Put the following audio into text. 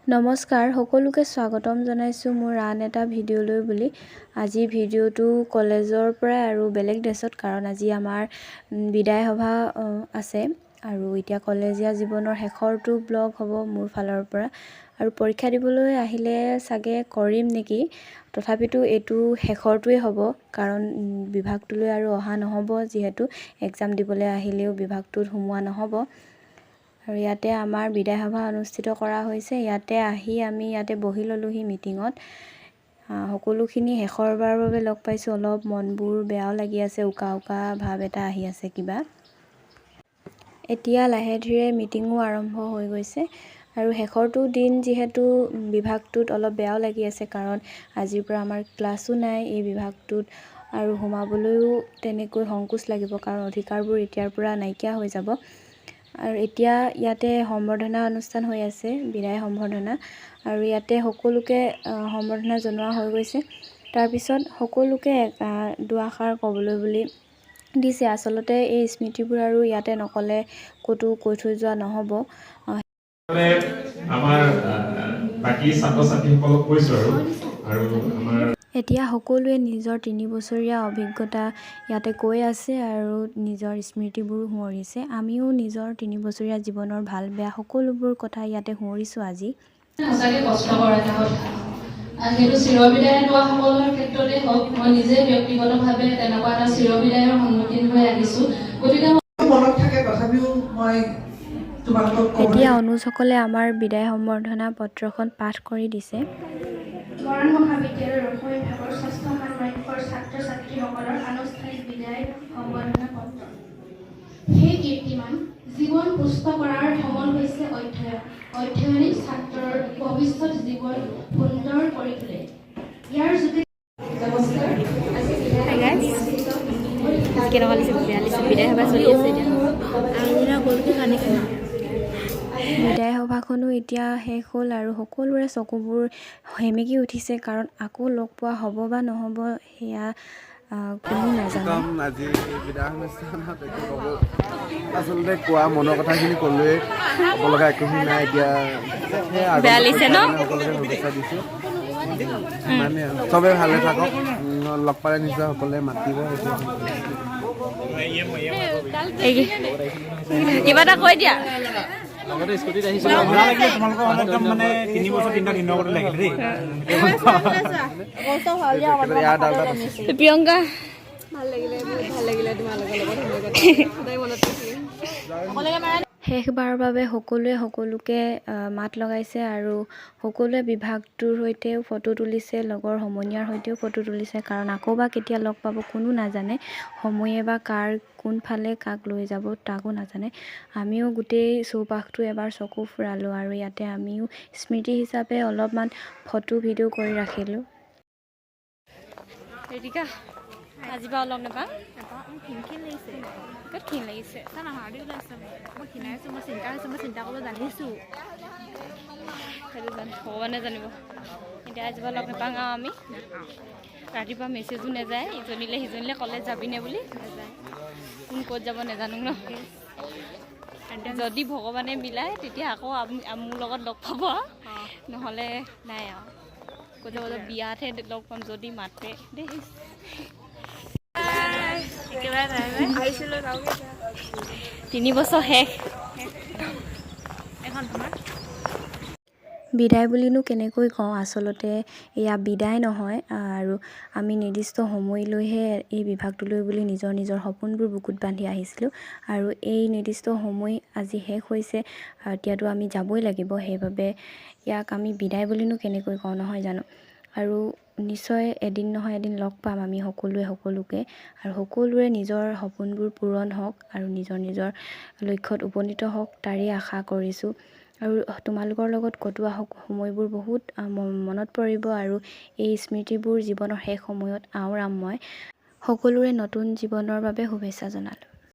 নমস্কাৰ, সকলোকে স্বাগতম জনাইছোঁ মোৰ আন এটা ভিডিঅ'লৈ বুলি। আজি ভিডিঅ'টো কলেজৰ পৰা আৰু বেলেগ ড্ৰেছত, কাৰণ আজি আমাৰ বিদায় সভা আছে আৰু এতিয়া কলেজীয়া জীৱনৰ শেষৰটো ব্লগ হ'ব মোৰ ফালৰ পৰা। আৰু পৰীক্ষা দিবলৈ আহিলে চাগে কৰিম নেকি, তথাপিতো এইটো শেষৰটোৱে হ'ব, কাৰণ বিভাগটোলৈ আৰু অহা নহ'ব, যিহেতু এক্সাম দিবলৈ আহিলেও বিভাগটোত সোমোৱা নহ'ব। আৰু ইয়াতে আমাৰ বিদায় সভা অনুষ্ঠিত কৰা হৈছে। ইয়াতে আহি আমি ইয়াতে বহি ল'লোহি মিটিঙত। সকলোখিনি শেষৰবাৰৰ বাবে লগ পাইছোঁ। অলপ মনবোৰ বেয়াও লাগি আছে, উকা উকা ভাৱ এটা আহি আছে কিবা। এতিয়া লাহে ধীৰে মিটিঙো আৰম্ভ হৈ গৈছে আৰু শেষৰটো দিন যিহেতু বিভাগটোত অলপ বেয়াও লাগি আছে, কাৰণ আজিৰ পৰা আমাৰ ক্লাছো নাই এই বিভাগটোত আৰু সোমাবলৈও তেনেকৈ সংকোচ লাগিব, কাৰণ অধিকাৰবোৰ এতিয়াৰ পৰা নাইকিয়া হৈ যাব। আৰু এতিয়া ইয়াতে সম্বৰ্ধনা অনুষ্ঠান হৈ আছে, বিদায় সম্বৰ্ধনা, আৰু ইয়াতে সকলোকে সম্বৰ্ধনা জনোৱা হৈ গৈছে। তাৰপিছত সকলোকে দুআষাৰ ক'বলৈ বুলি দিছে। আচলতে এই স্মৃতিবোৰ আৰু ইয়াতে নক'লে ক'তো কৈ থৈ যোৱা নহ'ব। আমাৰ বাকী ছাত্ৰ-ছাত্ৰীসকলক কৈছোঁ আৰু আমাৰ এতিয়া সকলোৱে নিজৰ 3 বছৰীয়া অভিজ্ঞতা ইয়াতে কৈ আছে আৰু নিজৰ স্মৃতিবোৰো সোঁৱৰিছে। আমিও নিজৰ 3 বছৰীয়া জীৱনৰ ভাল বেয়া সকলোবোৰ কথা ইয়াতে সোঁৱৰিছোঁ আজি। সঁচাকৈ কষ্টকৰ এটা কথা, সেইটো চিৰবিদায় লোৱাসকলৰ ক্ষেত্ৰতে হওক, মই নিজে ব্যক্তিগতভাৱে তেনেকুৱা এটা চিৰবিদায়ৰ সন্মুখীন হৈ আহিছোঁ। গতিকে মনত থাকে, তথাপিও মই এতিয়া অনুজসকলে আমাৰ বিদায় সম্বৰ্ধনা পত্ৰখন পাঠ কৰি দিছে। মৰাণ মহাবিদ্যালয়ৰ ৰসৈ বিভাগৰ 6ষ্ঠ ষান্মাসিকৰ ছাত্ৰ-ছাত্ৰীসকলৰ আনুষ্ঠানিক বিদায় সম্বৰ্ধনা পত্ৰ। সেই কীৰ্তিমান জীৱন পুষ্ট কৰাৰ সমল হৈছে অধ্যয়ন। অধ্যয়নে ছাত্ৰৰ ভৱিষ্যত জীৱন সুন্দৰ কৰি তোলে। ইয়াৰ যোগেদি বিদায় সভাখনো এতিয়া শেষ হ'ল আৰু সকলোৰে চকুবোৰ সেমেকি উঠিছে, কাৰণ আকৌ লগ পোৱা হ'ব বা নহ'ব সেয়া কোনো নাজানে। আজি বিদায় অনুষ্ঠানত আচলতে কোৱা মনৰ কথাখিনি ক'লোৱে, ক'ব লগা একোখিনি নাই। এতিয়া সকলোকে শুভেচ্ছা দিছোঁ, মানে চবে ভালে থাকক, লগ পালে নিশ্চয় সকলোৱে মাতিব। কিবা এটা কৈ দিয়া। প্ৰিয়ংকা শেষবাৰৰ বাবে সকলোৱে সকলোকে মাত লগাইছে আৰু সকলোৱে বিভাগটোৰ সৈতেও ফটো তুলিছে, লগৰ সমনীয়াৰ সৈতেও ফটো তুলিছে, কাৰণ আকৌ বা কেতিয়া লগ পাব কোনো নাজানে। সময়ে বা কোনফালে কাক লৈ যাব তাকো নাজানে। আমিও গোটেই চৌপাশটো এবাৰ চকু ফুৰালোঁ আৰু ইয়াতে আমিও স্মৃতি হিচাপে অলপমান ফটো ভিডিঅ' কৰি ৰাখিলোঁ। আজি বাৰু লগ নাপাওঁ, খিন লাগিছে, ক'ত খিন লাগিছে? মই খিনাইছোঁ, মই চিন্তা হৈছোঁ, মই চিন্তা কৰিব জানিছোঁ, সেইটো ভগৱানে জানিব। এতিয়া আজি বাৰু লগ নাপাওঁ আৰু আমি ৰাতিপুৱা মেছেজো নাযায়, ইজনীলে সিজনীলে কলেজ যাবিনে বুলি, কোন ক'ত যাব নাজানো ন। যদি ভগৱানে মিলায় তেতিয়া আকৌ মোৰ লগত লগ পাব, নহ'লে নাই আৰু ক'ত যাব, বিয়াতহে লগ পাম যদি মাতে দেই। 3 বছৰ শেষ। বিদায় বুলিনো কেনেকৈ কওঁ, আচলতে এয়া বিদায় নহয়, আৰু আমি নিৰ্দিষ্ট সময়লৈহে এই বিভাগটোলৈ বুলি নিজৰ নিজৰ সপোনবোৰ বুকুত বান্ধি আহিছিলোঁ, আৰু এই নিৰ্দিষ্ট সময় আজি শেষ হৈছে। এতিয়াতো আমি যাবই লাগিব, সেইবাবে ইয়াক আমি বিদায় বুলিনো কেনেকৈ কওঁ, নহয় জানো? আৰু নিশ্চয় এদিন নহয় এদিন লগ পাম আমি সকলোৱে সকলোকে, আৰু সকলোৰে নিজৰ সপোনবোৰ পূৰণ হওক আৰু নিজৰ নিজৰ লক্ষ্যত উপনীত হওক, তাৰেই আশা কৰিছোঁ। আৰু তোমালোকৰ লগত কটোৱা সময়বোৰ বহুত মনত পৰিব, আৰু এই স্মৃতিবোৰ জীৱনৰ শেষ সময়ত আওৰাম মই। সকলোৰে নতুন জীৱনৰ বাবে শুভেচ্ছা জনালোঁ।